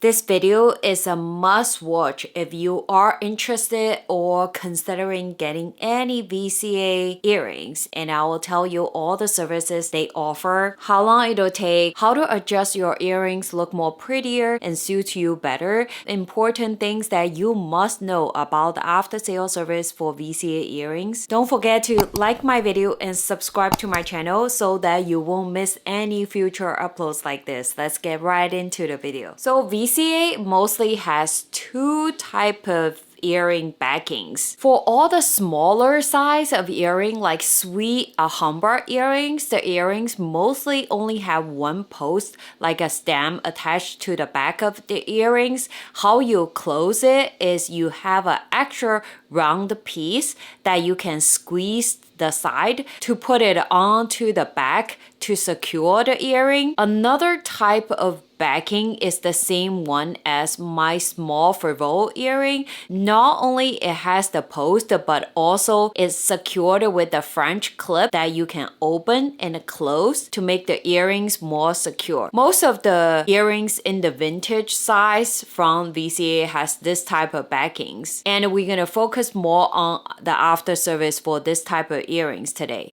This video is a must watch if you are interested or considering getting any VCA earrings, and I will tell you all the services they offer, how long it'll take, how to adjust your earrings look more prettier and suit you better, important things that you must know about the after sale service for VCA earrings. Don't forget to like my video and subscribe to my channel so that you won't miss any future uploads like this. Let's get right into the video. So VCA mostly has two types of earring backings. For all the smaller size of earring like sweet humber earrings, the earrings mostly only have one post like a stem attached to the back of the earrings. How you close it is you have an extra round piece that you can squeeze the side to put it onto the back to secure the earring. Another type of backing is the same one as my small frivole earring. Not only it has the post, but also it's secured with the French clip that you can open and close to make the earrings more secure. Most of the earrings in the vintage size from VCA has this type of backings, and we're gonna focus more on the after service for this type of earrings today.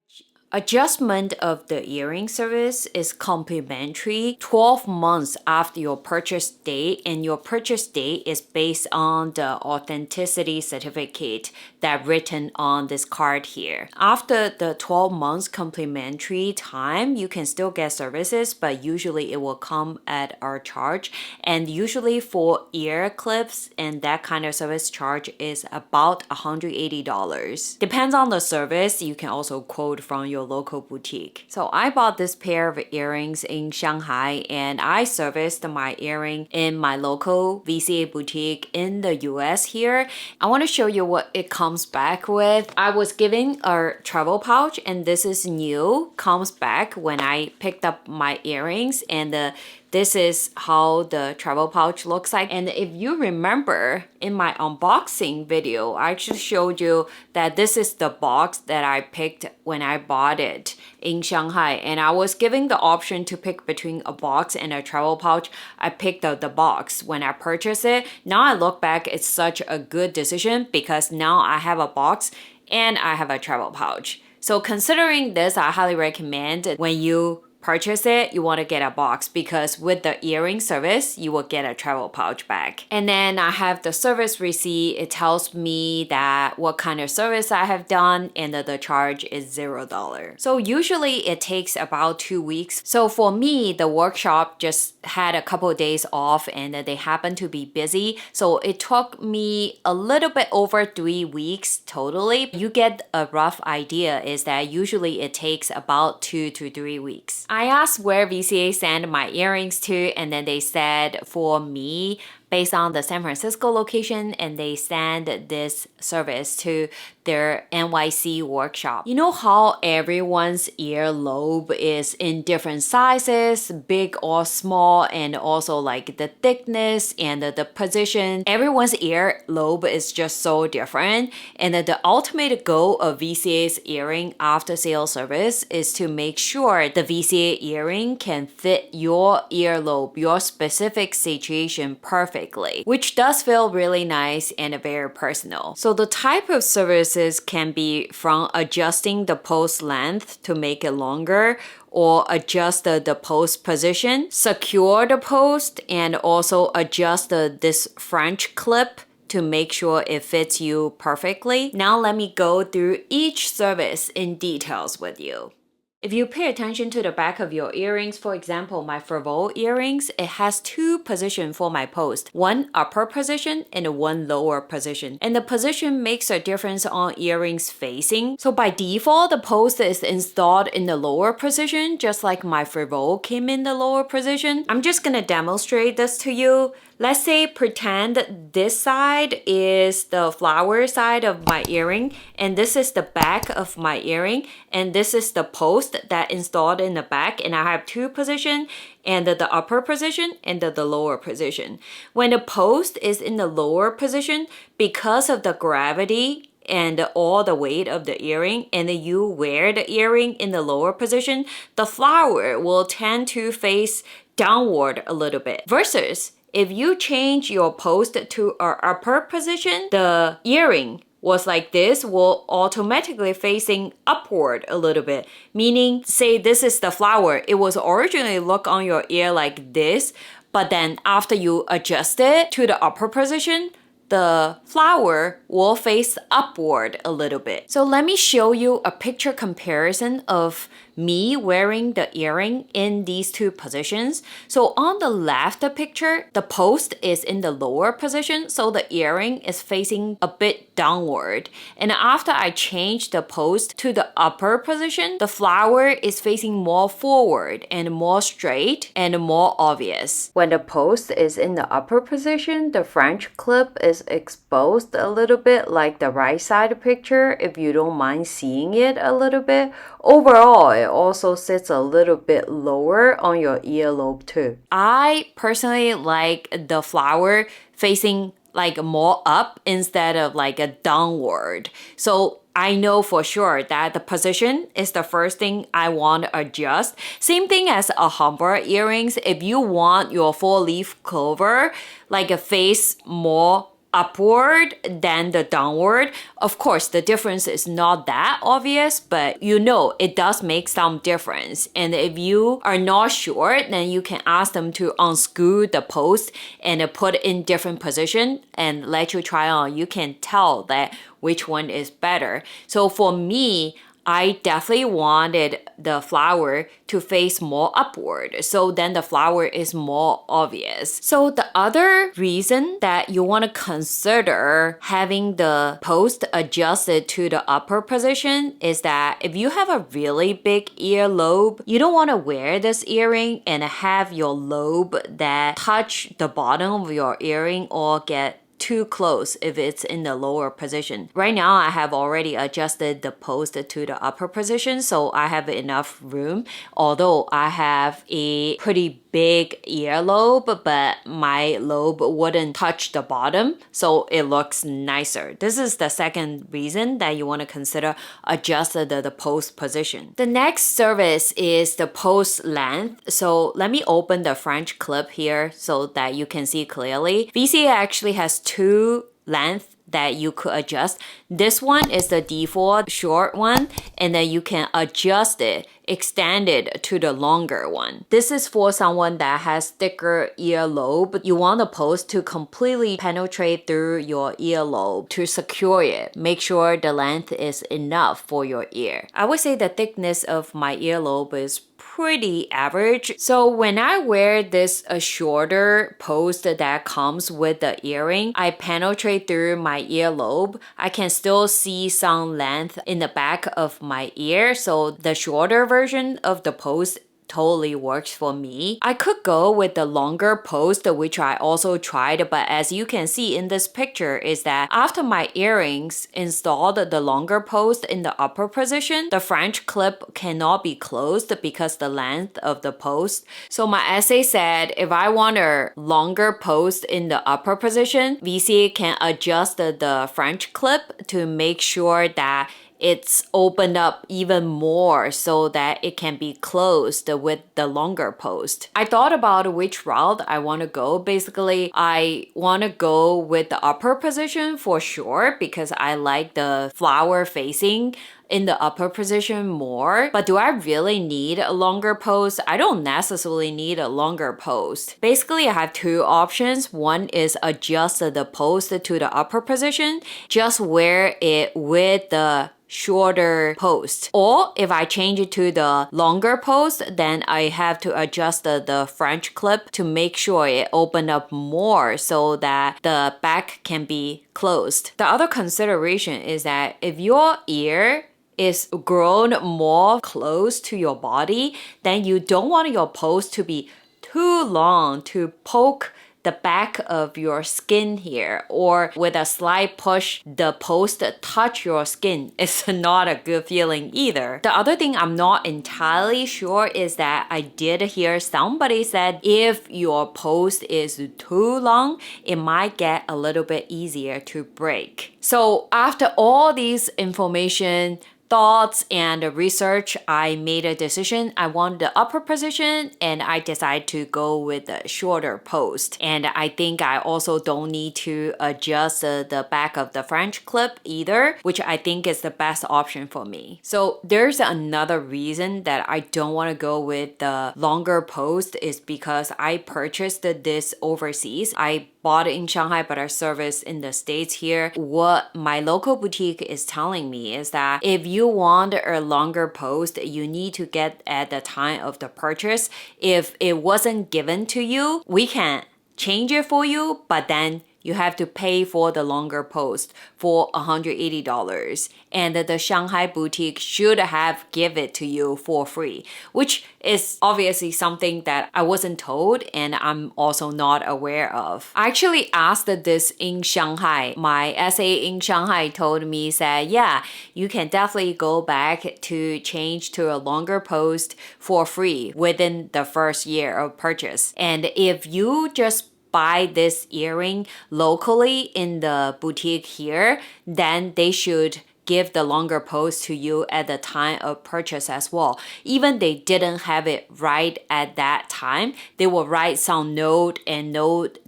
Adjustment of the earring service is complimentary 12 months after your purchase date, and your purchase date is based on the authenticity certificate that written on this card here. After the 12 months complimentary time, you can still get services, but usually it will come at our charge, and usually for ear clips and that kind of service charge is about $180. Depends on the service. You can also quote from your local boutique. So I bought this pair of earrings in Shanghai, and I serviced my earring in my local VCA boutique in the US here. I want to show you what it comes back with. I was given a travel pouch, and this is new. Comes back when I picked up my earrings, and this is how the travel pouch looks like. And if you remember in my unboxing video, I just showed you that this is the box that I picked when I bought it in Shanghai. And I was given the option to pick between a box and a travel pouch. I picked up the box when I purchased it. Now I look back, it's such a good decision because now I have a box and I have a travel pouch. So considering this, I highly recommend when you purchase it, you want to get a box because with the earring service, you will get a travel pouch back. And then I have the service receipt. It tells me that what kind of service I have done, and the charge is $0. So usually it takes about 2 weeks. So for me, the workshop just had a couple of days off and they happened to be busy. So it took me a little bit over 3 weeks totally. You get a rough idea is that usually it takes about 2 to 3 weeks. I asked where VCA sent my earrings to, and then they said for me, based on the San Francisco location, and they send this service to their NYC workshop. You know how everyone's earlobe is in different sizes, big or small, and also like the thickness and the position. Everyone's earlobe is just so different, and the ultimate goal of VCA's earring after sale service is to make sure the VCA earring can fit your earlobe, your specific situation perfectly, which does feel really nice and very personal. So the type of services can be from adjusting the post length to make it longer, or adjust the post position, secure the post, and also adjust this French clip to make sure it fits you perfectly. Now let me go through each service in details with you. If you pay attention to the back of your earrings, for example, my frivole earrings, it has two positions for my post. One upper position and one lower position. And the position makes a difference on earrings facing. So by default, the post is installed in the lower position, just like my frivole came in the lower position. I'm just gonna demonstrate this to you. Let's say pretend this side is the flower side of my earring, and this is the back of my earring, and this is the post that installed in the back, and I have two positions, and the upper position and the lower position. When the post is in the lower position, because of the gravity and all the weight of the earring, and you wear the earring in the lower position, the flower will tend to face downward a little bit. Versus if you change your post to an upper position, the earring was like this will automatically facing upward a little bit. Meaning, say this is the flower. It was originally look on your ear like this, but then after you adjust it to the upper position, the flower will face upward a little bit. So let me show you a picture comparison of me wearing the earring in these two positions. So on the left picture, the post is in the lower position, so the earring is facing a bit downward. And after I change the post to the upper position, the flower is facing more forward and more straight and more obvious. When the post is in the upper position, the French clip is exposed a little bit like the right side picture if you don't mind seeing it a little bit. Overall, it also sits a little bit lower on your earlobe too. I personally like the flower facing like more up instead of like a downward. So I know for sure that the position is the first thing I want to adjust. Same thing as a humber earrings. If you want your full leaf clover like a face more upward than the downward, of course the difference is not that obvious, but you know it does make some difference. And if you are not sure, then you can ask them to unscrew the post and put it in different position and let you try on. You can tell that which one is better. So for me, I definitely wanted the flower to face more upward, so then the flower is more obvious. So the other reason that you want to consider having the post adjusted to the upper position is that if you have a really big earlobe, you don't want to wear this earring and have your lobe that touch the bottom of your earring or get too close if it's in the lower position. Right now, I have already adjusted the post to the upper position, so I have enough room. Although I have a pretty big earlobe, but my lobe wouldn't touch the bottom, so it looks nicer. This is the second reason that you want to consider adjust the post position. The next service is the post length. So let me open the French clip here so that you can see clearly. VCA actually has two lengths that you could adjust. This one is the default short one, and then you can adjust it, extend it to the longer one. This is for someone that has thicker earlobe. You want the post to completely penetrate through your earlobe to secure it. Make sure the length is enough for your ear. I would say the thickness of my earlobe is pretty average. So when I wear this shorter post that comes with the earring, I penetrate through my earlobe. I can still see some length in the back of my ear. So the shorter version of the post totally works for me. I could go with the longer post, which I also tried, but as you can see in this picture is that after my earrings installed the longer post in the upper position, the French clip cannot be closed because the length of the post. So my essay said if I want a longer post in the upper position, VCA can adjust the French clip to make sure that it's opened up even more so that it can be closed with the longer post. I thought about which route I want to go. Basically, I want to go with the upper position for sure because I like the flower facing in the upper position more. But do I really need a longer post? I don't necessarily need a longer post. Basically, I have two options. One is adjust the post to the upper position. Just wear it with the shorter post. Or if I change it to the longer post, then I have to adjust the French clip to make sure it open up more so that the back can be closed. The other consideration is that if your ear is grown more close to your body, then you don't want your post to be too long to poke the back of your skin here, or with a slight push the post touch your skin. It's not a good feeling either. The other thing I'm not entirely sure is that I did hear somebody said if your post is too long, it might get a little bit easier to break. So after all these information, thoughts and research, I made a decision. I want the upper position and I decided to go with the shorter post. And I think I also don't need to adjust the back of the French clip either, which I think is the best option for me. So there's another reason that I don't want to go with the longer post is because I purchased this overseas. I bought it in Shanghai, but I service in the States here. What my local boutique is telling me is that if you want a longer post, you need to get at the time of the purchase. If it wasn't given to you, we can change it for you, but then you have to pay for the longer post for $180. And the Shanghai boutique should have give it to you for free, which is obviously something that I wasn't told and I'm also not aware of. I actually asked this in Shanghai. My SA in Shanghai told me that, yeah, you can definitely go back to change to a longer post for free within the first year of purchase. And if you just buy this earring locally in the boutique here, then they should give the longer post to you at the time of purchase as well. Even they didn't have it right at that time, they will write some note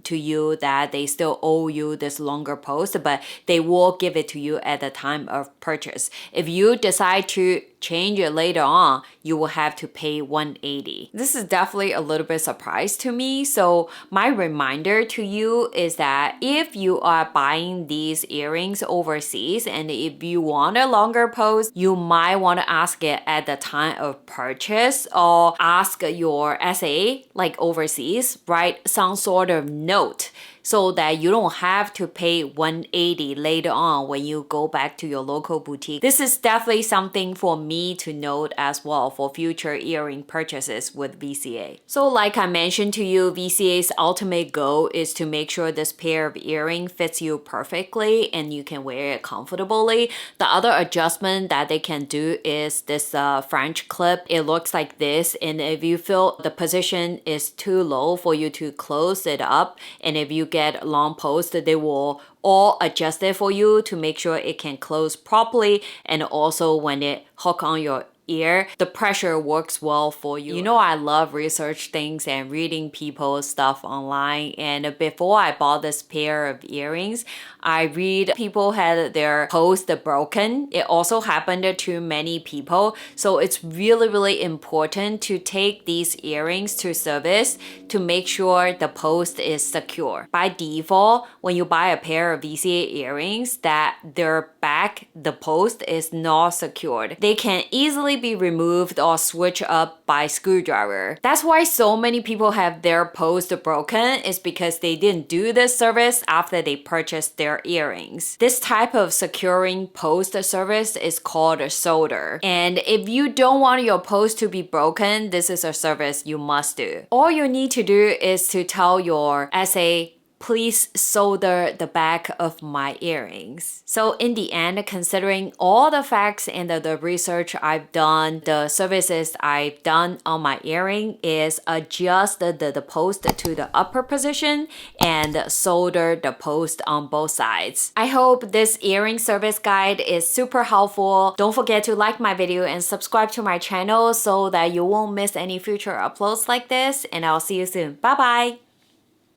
to you that they still owe you this longer post, but they will give it to you at the time of purchase. If you decide to change it later on, you will have to pay $180. This is definitely a little bit surprise to me. So my reminder to you is that if you are buying these earrings overseas and if you want a longer post, you might want to ask it at the time of purchase or ask your SA, like overseas, write some sort of note so that you don't have to pay $180 later on when you go back to your local boutique. This is definitely something for me to note as well for future earring purchases with VCA. So like I mentioned to you, VCA's ultimate goal is to make sure this pair of earring fits you perfectly and you can wear it comfortably. The other adjustment that they can do is this French clip. It looks like this, and if you feel the position is too low for you to close it up, and if you get long post, they will all adjust it for you to make sure it can close properly, and also when it hook on your ear, the pressure works well for you. You know, I love research things and reading people's stuff online, and before I bought this pair of earrings, I read people had their post broken. It also happened to many people, so it's really important to take these earrings to service to make sure the post is secure. By default, when you buy a pair of VCA earrings, that their back, the post is not secured. They can easily be removed or switched up by screwdriver. That's why so many people have their post broken, is because they didn't do this service after they purchased their earrings. This type of securing post service is called a solder. And if you don't want your post to be broken, this is a service you must do. All you need to do is to tell your SA, please solder the back of my earrings. So in the end, considering all the facts and the research I've done, the services I've done on my earring is adjust the post to the upper position and solder the post on both sides. I hope this earring service guide is super helpful. Don't forget to like my video and subscribe to my channel so that you won't miss any future uploads like this, and I'll see you soon. Bye bye!